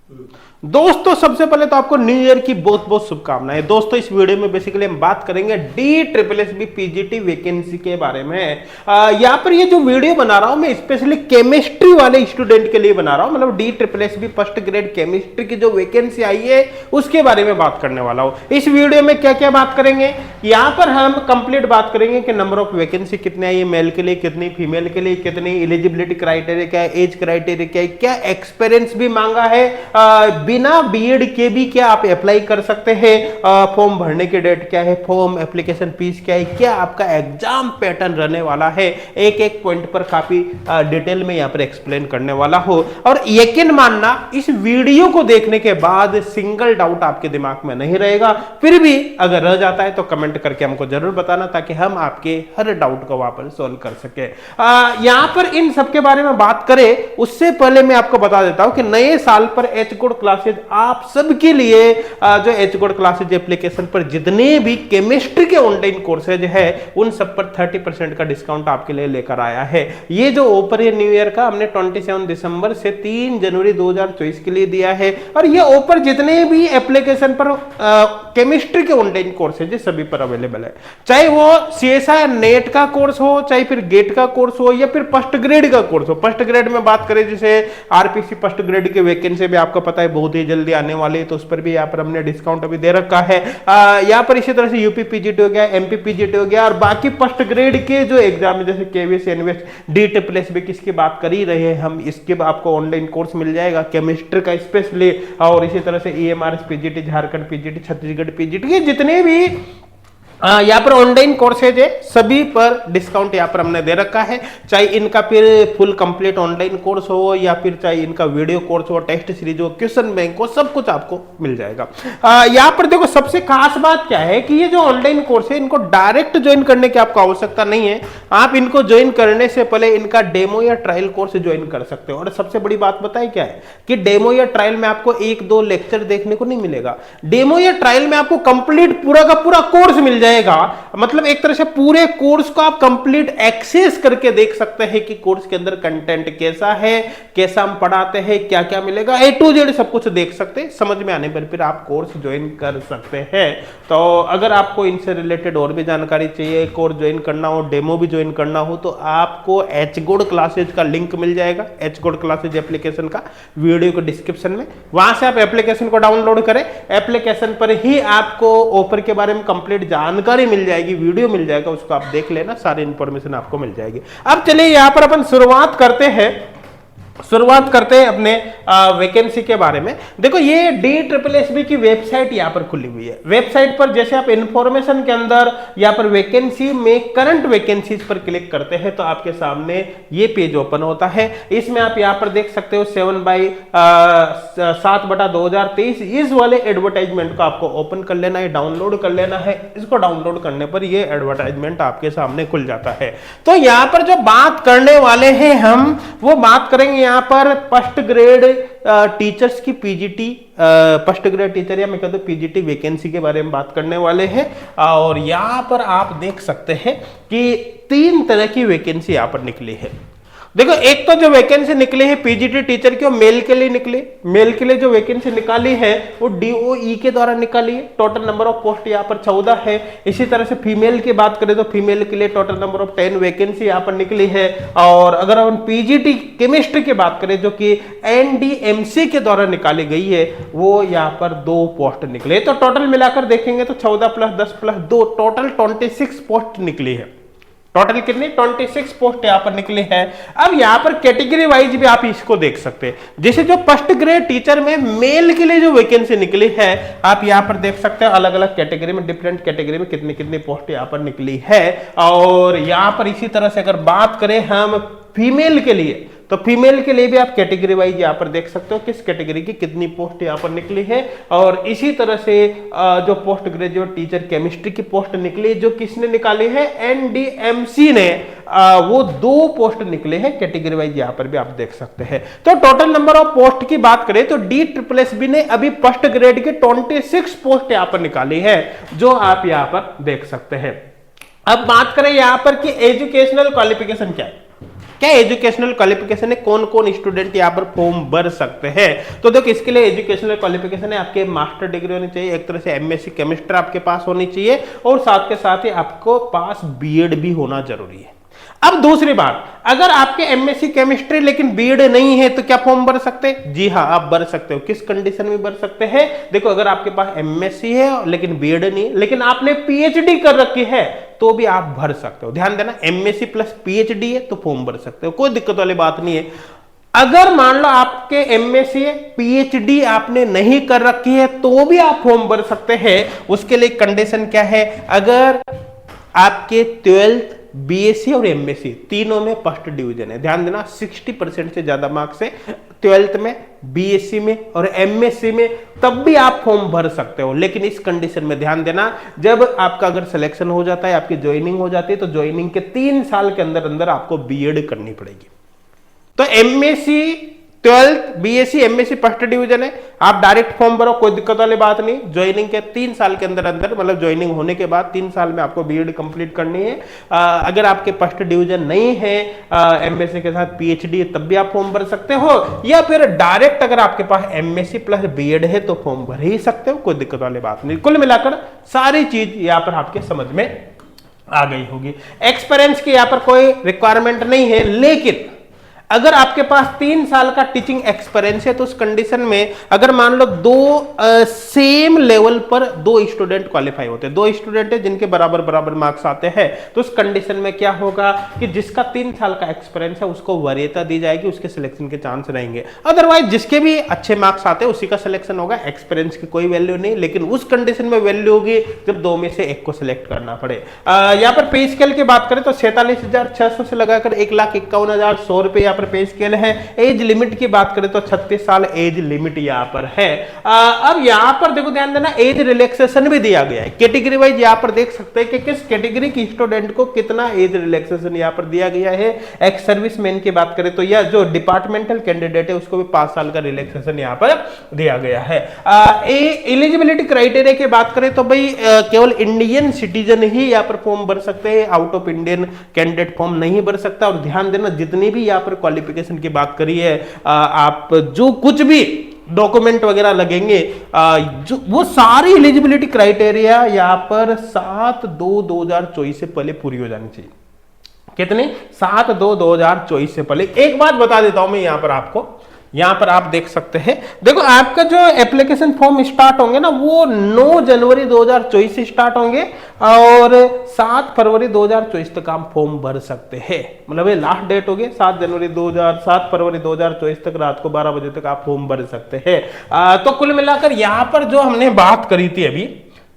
दोस्तों सबसे पहले तो आपको न्यू ईयर की बहुत बहुत शुभकामनाएं। दोस्तों इस वीडियो में बेसिकली हम बात करेंगे DSSSB पीजीटी वैकेंसी के बारे में। यहाँ पर ये जो वीडियो बना रहा हूं मैं स्पेशली केमिस्ट्री वाले स्टूडेंट के लिए बना रहा हूं, मतलब DSSSB फर्स्ट ग्रेड केमिस्ट्री की जो वैकेंसी आई है उसके बारे में बात करने वाला हूं। इस वीडियो में क्या क्या बात करेंगे, यहाँ पर हम कंप्लीट बात करेंगे कि नंबर ऑफ वैकेंसी कितने आई है, मेल के लिए कितनी, फीमेल के लिए कितनी, एलिजिबिलिटी क्राइटेरिया क्या है, एज क्राइटेरिया क्या है, क्या एक्सपीरियंस भी मांगा है, बिना बीएड के भी क्या आप अप्लाई कर सकते हैं, फॉर्म भरने की डेट क्या है, फॉर्म एप्लीकेशन फीस क्या है, क्या आपका एग्जाम पैटर्न रहने वाला है, एक एक पॉइंट पर काफी डिटेल में यहां पर एक्सप्लेन करने वाला हो। और यकीन मानना इस वीडियो को देखने के बाद सिंगल डाउट आपके दिमाग में नहीं रहेगा, फिर भी अगर रह जाता है तो कमेंट करके हमको जरूर बताना ताकि हम आपके हर डाउट को वहां पर सोल्व कर सके। यहां पर इन सबके बारे में बात करें उससे पहले मैं आपको बता देता हूं कि नए साल पर एच कोड क्लासेज आप सबके लिए जो एच कोड क्लासेज एप्लीकेशन पर जितने भी केमिस्ट्री के ऑनलाइन कोर्सेज है उन सब पर 30% का डिस्काउंट आपके लिए लेकर आया है। ये जो ऑफर है न्यू ईयर का हमने 27 दिसंबर से 3 जनवरी 2024 के लिए दिया है, और ये ऑफर जितने भी एप्लीकेशन पर केमिस्ट्री के ऑनलाइन कोर्सेज है सभी पर अवेलेबल है, चाहे वो सीएसआई नेट का कोर्स हो, चाहे फिर गेट का कोर्स हो, या फिर फर्स्ट ग्रेड का कोर्स हो। फर्स्ट ग्रेड में बात करें जैसे आरपीसी फर्स्ट ग्रेड की वैकेंसी भी आपको पता है बहुत ही जल्दी आने वाली है, तो उस पर भी यहाँ पर हमने डिस्काउंट अभी दे रखा है। यहाँ पर इसी तरह से यूपी पीजीटी हो गया, एमपी पीजीटी हो गया, और बाकी फर्स्ट ग्रेड के जो एग्जाम है जैसे केवीएस, एनवीएस, DSSSB किसकी बात कर ही रहे हैं हम, इसके आपको ऑनलाइन कोर्स मिल जाएगा केमिस्ट्री का स्पेशली। और इसी तरह से EMRS PGT, Jharkhand PGT, Chhattisgarh PGT, ये जितने भी यहाँ पर ऑनलाइन कोर्सेज है सभी पर डिस्काउंट यहाँ पर हमने दे रखा है, चाहे इनका फिर फुल कंप्लीट ऑनलाइन कोर्स हो या फिर चाहे इनका वीडियो कोर्स हो, टेस्ट सीरीज हो, क्वेश्चन बैंक हो, सब कुछ आपको मिल जाएगा। यहाँ पर देखो सबसे खास बात क्या है कि ये जो ऑनलाइन कोर्स है इनको डायरेक्ट ज्वाइन करने की आपको आवश्यकता नहीं है, आप इनको ज्वाइन करने से पहले इनका डेमो या ट्रायल कोर्स ज्वाइन कर सकते हो। और सबसे बड़ी बात बताए क्या है कि डेमो या ट्रायल में आपको 1-2 लेक्चर देखने को नहीं मिलेगा, डेमो या ट्रायल में आपको कंप्लीट पूरा का पूरा कोर्स मिल जाएगा। मतलब एक तरह से पूरे कोर्स को आप कंप्लीट एक्सेस करके देख सकते हैं कि कोर्स के अंदर कंटेंट कैसा है, कैसा हम पढ़ाते हैं, क्या क्या मिलेगा, A to Z सब कुछ देख सकते हैं। समझ में आने पर फिर आप कोर्स ज्वाइन कर सकते हैं। तो अगर आपको इनसे रिलेटेड और भी जानकारी चाहिए, कोर्स ज्वाइन करना हो, डेमो भी ज्वाइन करना हो, तो आपको एच कोड क्लासेज का लिंक मिल जाएगा, एच कोड क्लासेज एप्लीकेशन का, वीडियो को डिस्क्रिप्शन में, वहां से आप एप्लीकेशन को डाउनलोड करें। एप्लीकेशन पर ही आपको ऑफर के बारे में कंप्लीट जानकारी मिल जाएगी, वीडियो मिल जाएगा, उसको आप देख लेना, सारी इंफॉर्मेशन आपको मिल जाएगी। अब चलिए यहां पर अपन शुरुआत करते हैं अपने वैकेंसी के बारे में। देखो ये DSSSB की वेबसाइट यहाँ पर खुली हुई है। वेबसाइट पर जैसे आप इंफॉर्मेशन के अंदर यहाँ पर वैकेंसी में करंट वैकेंसीज पर क्लिक करते हैं तो आपके सामने ये पेज ओपन होता है। इसमें आप यहाँ पर देख सकते हो 7/7/2023 इस वाले एडवर्टाइजमेंट को आपको ओपन कर लेना है, डाउनलोड कर लेना है। इसको डाउनलोड करने पर ये एडवर्टाइजमेंट आपके सामने खुल जाता है। तो यहाँ पर जो बात करने वाले हैं हम वो बात करेंगे यहाँ पर फर्स्ट ग्रेड टीचर्स की पीजीटी, फर्स्ट ग्रेड टीचर या मैं कहता हूं पीजीटी वैकेंसी के बारे में बात करने वाले हैं। और यहां पर आप देख सकते हैं कि 3 तरह की वैकेंसी यहां पर निकली है। देखो एक तो जो वैकेंसी निकली है पीजीटी टीचर की वो मेल के लिए निकली, मेल के लिए जो वैकेंसी निकाली है वो DOE के द्वारा निकाली है। टोटल नंबर ऑफ पोस्ट यहाँ पर 14 है। इसी तरह से फीमेल की बात करें तो फीमेल के लिए टोटल नंबर ऑफ 10 वैकेंसी यहाँ पर निकली है। और अगर हम पीजीटी केमिस्ट्री की बात करें जो कि NDMC के द्वारा निकाली गई है वो यहाँ पर 2 पोस्ट निकले। तो टोटल मिलाकर देखेंगे तो 14 + 10 + 2 टोटल 26 पोस्ट निकली है। टोटल कितनी 26 पोस्ट यहाँ पर निकली है। अब यहाँ पर कैटेगरी वाइज भी आप इसको देख सकते हैं। जैसे जो फर्स्ट ग्रेड टीचर में मेल के लिए जो वैकेंसी निकली है आप यहाँ पर देख सकते हैं अलग अलग कैटेगरी में, डिफरेंट कैटेगरी में कितनी कितनी पोस्ट यहाँ पर निकली है। और यहाँ पर इसी तरह से अगर बात करें हम फीमेल के लिए तो फीमेल के लिए भी आप कैटेगरी वाइज यहाँ पर देख सकते हो किस कैटेगरी की कितनी पोस्ट यहाँ पर निकली है। और इसी तरह से जो पोस्ट ग्रेजुएट टीचर केमिस्ट्री की पोस्ट निकली जो किसने निकाली है NDMC ने, वो 2 पोस्ट निकले हैं कैटेगरी वाइज यहाँ पर भी आप देख सकते हैं। तो टोटल नंबर ऑफ पोस्ट की बात करें तो DSSSB ने अभी फर्स्ट ग्रेड के 26 पोस्ट यहाँ पर निकाली है जो आप यहाँ पर देख सकते हैं। अब बात करें यहाँ पर कि एजुकेशनल क्वालिफिकेशन क्या है। क्या एजुकेशनल क्वालिफिकेशन है, कौन कौन स्टूडेंट यहाँ पर फॉर्म भर सकते हैं। तो देखो इसके लिए एजुकेशनल क्वालिफिकेशन है, आपके मास्टर डिग्री होनी चाहिए, एक तरह से एमएससी केमिस्ट्री आपके पास होनी चाहिए, और साथ के साथ ही आपको पास बीएड भी होना जरूरी है। अब दूसरी बात, अगर आपके एमएससी केमिस्ट्री लेकिन बीएड नहीं है तो क्या फॉर्म भर सकते हैं? जी हाँ, आप भर सकते हो। किस कंडीशन में भर सकते हैं? देखो अगर आपके पास एमएससी है लेकिन बीएड नहीं है, लेकिन आपने पीएचडी कर रखी है तो भी आप भर सकते हो। ध्यान देना, एमएससी प्लस पीएचडी है तो फॉर्म भर सकते हो, कोई दिक्कत वाली बात नहीं है। अगर मान लो आपके एमएससी है, पीएचडी आपने नहीं कर रखी है तो भी आप फॉर्म भर सकते हैं। उसके लिए कंडीशन क्या है? अगर आपके 12th बीएससी और एमएससी तीनों में फर्स्ट डिवीजन है। ध्यान देना, 60% से ज्यादा मार्क्स है 12th में, बीएससी में और एमएससी में, तब भी आप फॉर्म भर सकते हो। लेकिन इस कंडीशन में ध्यान देना, जब आपका अगर सिलेक्शन हो जाता है, आपकी ज्वाइनिंग हो जाती है, तो ज्वाइनिंग के 3 साल के अंदर अंदर आपको बीएड करनी पड़ेगी। तो MSc 12th BSc MSc first division है, आप डायरेक्ट फॉर्म भरो, कोई दिक्कत वाली बात नहीं। ज्वाइनिंग के 3 साल के अंदर अंदर, मतलब ज्वाइनिंग होने के बाद 3 साल में आपको बीएड कंप्लीट करनी है। अगर आपके फर्स्ट डिवीजन नहीं है, एमएससी के साथ पीएचडी है, तब भी आप फॉर्म भर सकते हो, या फिर डायरेक्ट अगर आपके पास एमएससी प्लस बीएड है तो फॉर्म भर ही सकते हो, कोई दिक्कत वाली बात नहीं। कुल मिलाकर सारी चीज यहाँ पर आपके समझ में आ गई होगी। एक्सपीरियंस की यहाँ पर कोई रिक्वायरमेंट नहीं है, लेकिन अगर आपके पास 3 साल का टीचिंग एक्सपीरियंस है तो उस कंडीशन में अगर मान लो सेम लेवल पर 2 स्टूडेंट क्वालिफाई होते हैं, 2 स्टूडेंट है जिनके बराबर बराबर मार्क्स आते हैं, तो उस कंडीशन में क्या होगा कि जिसका 3 साल का एक्सपीरियंस है उसको वरीयता दी जाएगी, उसके सिलेक्शन के चांस रहेंगे। अदरवाइज जिसके भी अच्छे मार्क्स आते हैं उसी का सिलेक्शन होगा, एक्सपीरियंस की कोई वैल्यू नहीं। लेकिन उस कंडीशन में वैल्यू होगी जब 2 में से 1 को सिलेक्ट करना पड़े। यहाँ पर पे स्केल की बात करें तो 47,600 से लगाकर 1,51,100 रुपए यहाँ पर पे स्केल है। एज लिमिट की बात करें तो 36 साल एज लिमिट यहाँ पर है। अब यहाँ पर देखो ध्यान देना, एज रिलैक्सेशन भी दिया गया है कैटेगरी वाइज। यहाँ पर देख सकते हैं कि किस कैटेगरी की स्टूडेंट को कितना एज रिलैक्सेशन यहाँ पर दिया गया है। एक्स सर्विसमैन की बात करें तो यह जो डिपार्टमेंटल कैंडिडेट है उसको भी 5 साल का रिलैक्सेशन यहाँ पर दिया गया है। एलिजिबिलिटी क्राइटेरिया की बात करें तो भाई केवल इंडियन सिटीजन ही यहाँ पर फॉर्म भर सकते हैं, out of Indian candidate form नहीं भर सकता। और ध्यान देना, जितनी भी यहाँ पर क्वालिफिकेशन की बात करी है, आप जो कुछ भी डॉक्यूमेंट वगैरह लगेंगे, जो वो सारी एलिजिबिलिटी क्राइटेरिया यहाँ पर 7/2/2024 से पहले पूरी हो जानी चाहिए। कितने? 7/2/2024 से पहले। एक बात बता देता हूं मैं यहाँ पर आपको, यहां पर आप देख सकते हैं, देखो आपका जो एप्लीकेशन फॉर्म स्टार्ट होंगे ना वो 9 जनवरी 2024 से स्टार्ट होंगे और 7 फरवरी 2024 तक आप फॉर्म भर सकते हैं। मतलब ये लास्ट डेट होगी 7 फरवरी 2024 तक रात को 12 बजे तक आप फॉर्म भर सकते हैं। तो कुल मिलाकर यहां पर जो हमने बात करी थी अभी,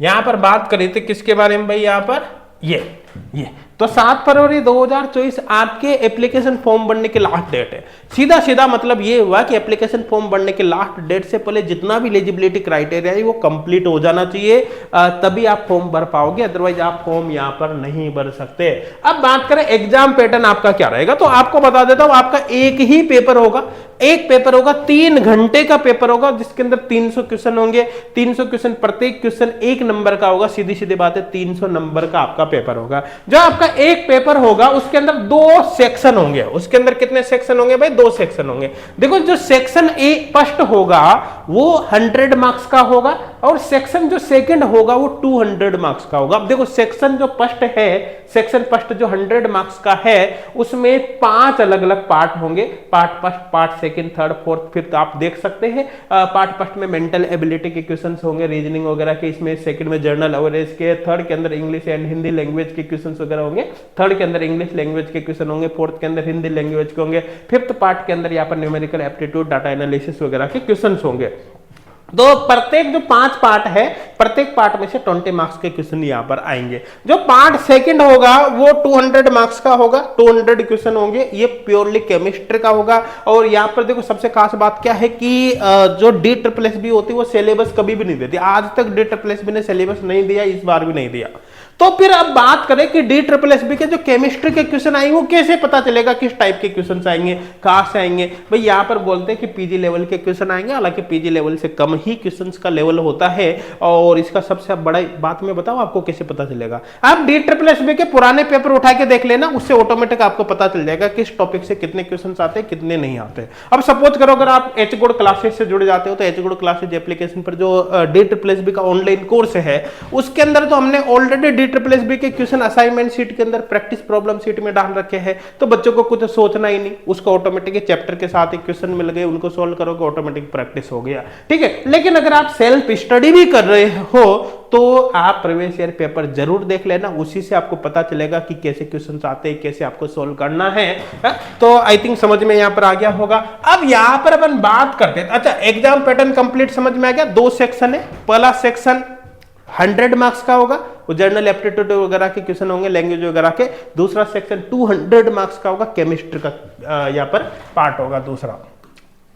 यहां पर बात करी थी किसके बारे में भाई? यहां पर ये तो 7 फरवरी 2024 आपके एप्लीकेशन फॉर्म भरने की लास्ट डेट है। सीधा सीधा मतलब ये हुआ कि एप्लीकेशन फॉर्म भरने के लास्ट डेट से पहले जितना भी एलिजिबिलिटी क्राइटेरिया है वो कंप्लीट हो जाना चाहिए, तभी आप फॉर्म भर पाओगे, अदरवाइज आप फॉर्म यहां पर नहीं भर सकते। अब बात करें एग्जाम पैटर्न आपका क्या रहेगा, तो आपको बता देता हूं, आपका एक ही पेपर होगा, एक पेपर होगा, 3 घंटे का पेपर होगा, जिसके अंदर 300 क्वेश्चन होंगे। 300 क्वेश्चन, प्रत्येक क्वेश्चन 1 नंबर का होगा। सीधी सीधी बात है, 300 नंबर का आपका पेपर होगा। जो आपका एक पेपर होगा उसके अंदर 2 सेक्शन होंगे। उसके अंदर कितने सेक्शन होंगे भाई? 2 सेक्शन होंगे। देखो जो सेक्शन ए फर्स्ट होगा वो 100 मार्क्स का होगा और सेक्शन जो सेकंड होगा वो 200 मार्क्स का होगा। अब देखो सेक्शन जो फर्स्ट है, सेक्शन फर्स्ट जो 100 मार्क्स का है उसमें 5 अलग अलग पार्ट होंगे, part first, part second, third, fourth, fifth. आप देख सकते हैं पार्ट फर्स्ट में मेंटल एबिलिटी के क्वेश्चंस होंगे, रीजनिंग वगैरह के, इसमें सेकंड में जर्नल एवरेज के, थर्ड के अंदर इंग्लिश एंड हिंदी लैंग्वेज के क्वेश्चंस वगैरह होंगे, थर्ड के अंदर इंग्लिश लैंग्वेज के क्वेश्चन होंगे, फोर्थ के अंदर हिंदी लैंग्वेज के होंगे, फिफ्थ पार्ट के अंदर यहाँ पर न्यूमेरिकल एप्टीट्यूड, डाटा एनालिसिस वगैरह के क्वेश्चंस होंगे। तो प्रत्येक जो 5 पार्ट है, प्रत्येक पार्ट में से 20 मार्क्स के क्वेश्चन यहां पर आएंगे। जो पार्ट सेकंड होगा वो 200 मार्क्स का होगा, 200 क्वेश्चन होंगे, ये प्योरली केमिस्ट्री का होगा। और यहां पर देखो सबसे खास बात क्या है कि जो DSSB होती है वो सिलेबस कभी भी नहीं देती। आज तक DSSB ने सिलेबस नहीं दिया, इस बार भी नहीं दिया। तो फिर अब बात करें कि DSSB के जो केमिस्ट्री के क्वेश्चन आएंगे वो कैसे पता चलेगा किस टाइप के क्वेश्चन आएंगे, कहां से आएंगे। भाई यहाँ पर बोलते हैं कि पीजी लेवल के क्वेश्चन आएंगे, हालांकि पीजी लेवल से कम ही क्वेश्चंस का लेवल होता है। और इसका सबसे बड़ा बात मैं बताऊं आपको कैसे पता चलेगा, आप DSSB के पुराने पेपर उठा के देख लेना, उससे ऑटोमेटिक आपको पता चल जाएगा किस टॉपिक से कितने क्वेश्चन आते हैं कितने नहीं आते। अब सपोज करो अगर आप एचगुड क्लासेस से जुड़ जाते हो तो एचगुड क्लासेस एप्लीकेशन पर जो DSSB का ऑनलाइन कोर्स है उसके अंदर तो हमने ऑलरेडी DSSB के क्वेश्चन असाइनमेंट शीट के अंदर प्रैक्टिस प्रॉब्लम शीट में डाल रखे हैं, तो बच्चों को कुछ सोचना ही नहीं, उसको ऑटोमेटिक चैप्टर के साथ एक क्वेश्चन मिल गए, उनको सोल्व करोगे ऑटोमेटिक प्रैक्टिस हो गया, ठीक है। लेकिन अगर आप सेल्फ स्टडी भी कर रहे हो तो आप प्रीवियस ईयर पेपर जरूर देख लेना, उसी से आपको पता चलेगा कि कैसे क्वेश्चन आते हैं, कैसे आपको सोल्व करना है। तो आई थिंक समझ में यहां पर आ गया होगा। अब यहां पर अपन बात करते हैं, अच्छा एग्जाम पैटर्न कंप्लीट समझ में आ गया। 2 सेक्शन है, पहला सेक्शन 100 मार्क्स का होगा, वो जनरल एप्टीट्यूड वगैरह के क्वेश्चन होंगे, लैंग्वेज वगैरह के। दूसरा सेक्शन 200 मार्क्स का होगा, केमिस्ट्री का यहाँ पर पार्ट होगा दूसरा।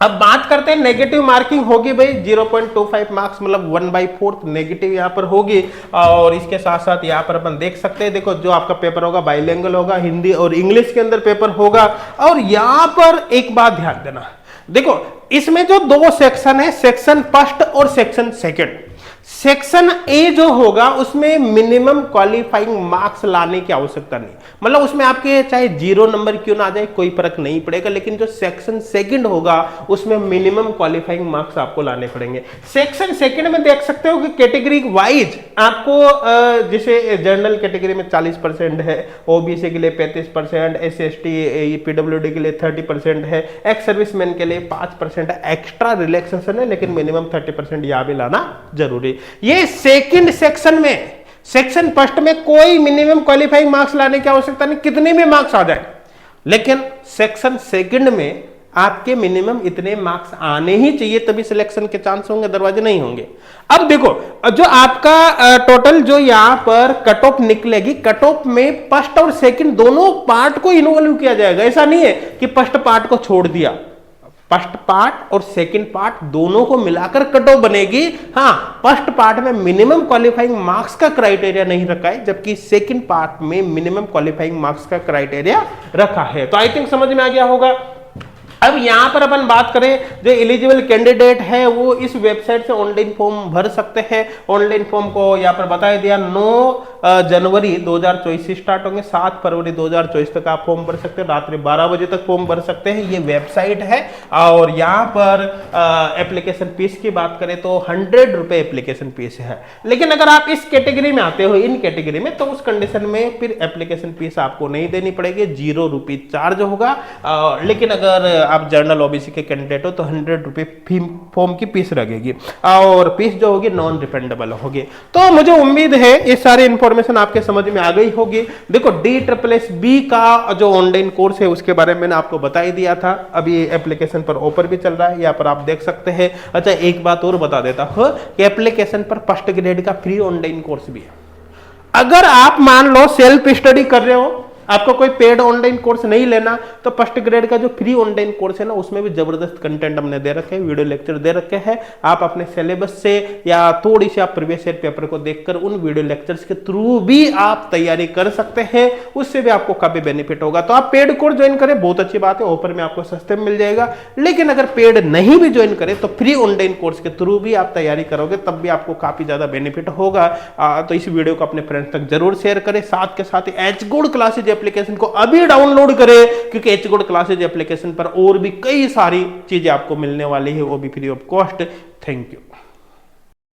अब बात करते हैं नेगेटिव मार्किंग होगी भाई 0.25 मार्क्स, मतलब 1/4 नेगेटिव यहाँ पर होगी। और इसके साथ साथ यहाँ पर अपन देख सकते हैं, देखो जो आपका पेपर होगा बाइलिंगुअल होगा, हिंदी और इंग्लिश के अंदर पेपर होगा। और यहाँ पर एक बात ध्यान देना, देखो इसमें जो 2 सेक्शन है, सेक्शन फर्स्ट और सेक्शन सेकंड। सेक्शन ए जो होगा उसमें मिनिमम क्वालिफाइंग मार्क्स लाने की आवश्यकता नहीं, मतलब उसमें आपके चाहे 0 नंबर क्यों ना आ जाए कोई फर्क नहीं पड़ेगा। लेकिन जो सेक्शन सेकंड होगा उसमें मिनिमम क्वालिफाइंग मार्क्स आपको लाने पड़ेंगे। सेक्शन सेकंड में देख सकते हो कि कैटेगरी वाइज आपको जैसे जनरल कैटेगरी में 40% है, ओबीसी के लिए 35%, SC/ST PWD के लिए 30% है, एक्स सर्विसमैन के लिए 5% है, एक्स्ट्रा रिलैक्सेशन है, लेकिन मिनिमम 30% यहां भी लाना जरूरी। ये सेकंड सेक्शन में, सेक्शन फर्स्ट में कोई मिनिमम क्वालिफाइंग मार्क्स लाने की आवश्यकता नहीं, कितने में मार्क्स आ जाए। लेकिन सेक्शन सेकंड में आपके मिनिमम इतने मार्क्स आने ही चाहिए, तभी सिलेक्शन के चांस होंगे, दरवाजे नहीं होंगे। अब देखो जो आपका टोटल जो यहां पर कट ऑफ निकलेगी, कट ऑफ में फर्स्ट और सेकंड दोनों पार्ट को इन्वॉल्व किया जाएगा। ऐसा नहीं है कि फर्स्ट पार्ट को छोड़ दिया, फर्स्ट पार्ट और सेकंड पार्ट दोनों को मिलाकर कट ऑफ बनेगी। हाँ, फर्स्ट पार्ट में मिनिमम क्वालिफाइंग मार्क्स का क्राइटेरिया नहीं रखा है, जबकि सेकंड पार्ट में मिनिमम क्वालिफाइंग मार्क्स का क्राइटेरिया रखा है। तो आई थिंक समझ में आ गया होगा। अब यहां पर अपन बात करें, जो एलिजिबल कैंडिडेट है वो इस वेबसाइट से ऑनलाइन फॉर्म भर सकते हैं। ऑनलाइन फॉर्म को यहां पर बताया दिया 9 जनवरी 2024 से स्टार्ट होंगे, 7 फरवरी 2024 तक आप फॉर्म भर सकते हैं, रात्रि 12 बजे तक फॉर्म भर सकते हैं। ये वेबसाइट है। और यहां पर एप्लीकेशन फीस की बात करें तो 100 रुपए एप्लीकेशन फीस है। लेकिन अगर आप इस कैटेगरी में आते हो, इन कैटेगरी में, तो उस कंडीशन में फिर एप्लीकेशन फीस आपको नहीं देनी पड़ेगी, 0 रुपये चार्ज होगा। लेकिन अगर आप जनरल ओबीसी के कैंडिडेट हो तो 100 रुपये फॉर्म की फीस लगेगी, और फीस जो होगी नॉन रिफंडेबल होगी। तो मुझे उम्मीद है ये सारी इंफॉर्मेशन आपके समझ में आ गई होगी। देखो DSSB का जो ऑनलाइन कोर्स है उसके बारे में मैंने आपको बता ही दिया था। अभी एप्लीकेशन पर ऑफर भी चल रहा है, यहाँ पर आप देख सकते हैं। अच्छा एक बात और बता देता हूं कि एप्लीकेशन पर फर्स्ट ग्रेड का फ्री ऑनलाइन कोर्स भी है। अगर आप मान लो सेल्फ स्टडी कर रहे हो, आपको कोई पेड ऑनलाइन कोर्स नहीं लेना, तो फर्स्ट ग्रेड का जो फ्री ऑनलाइन कोर्स है ना, उसमें भी जबरदस्त कंटेंट हमने दे रखे हैं, वीडियो लेक्चर दे रखे हैं। आप अपने सिलेबस से या थोड़ी सी आप प्रीवियस ईयर पेपर को देखकर उन वीडियो लेक्चर्स के थ्रू भी आप तैयारी कर सकते हैं, उससे भी आपको काफी बेनिफिट होगा। तो आप पेड कोर्स ज्वाइन करें, बहुत अच्छी बात है, ऑफर में आपको सस्ते में मिल जाएगा। लेकिन अगर पेड नहीं भी ज्वाइन करें तो फ्री ऑनलाइन कोर्स के थ्रू भी आप तैयारी करोगे, तब भी आपको काफी ज्यादा बेनिफिट होगा। तो इस वीडियो को अपने फ्रेंड्स तक जरूर शेयर करें। साथ के साथ एचगुड क्लासेज एप्लीकेशन को अभी डाउनलोड करें, क्योंकि एचगुड क्लासेज एप्लीकेशन पर और भी कई सारी चीजें आपको मिलने वाली है, वो भी free of cost. Thank you.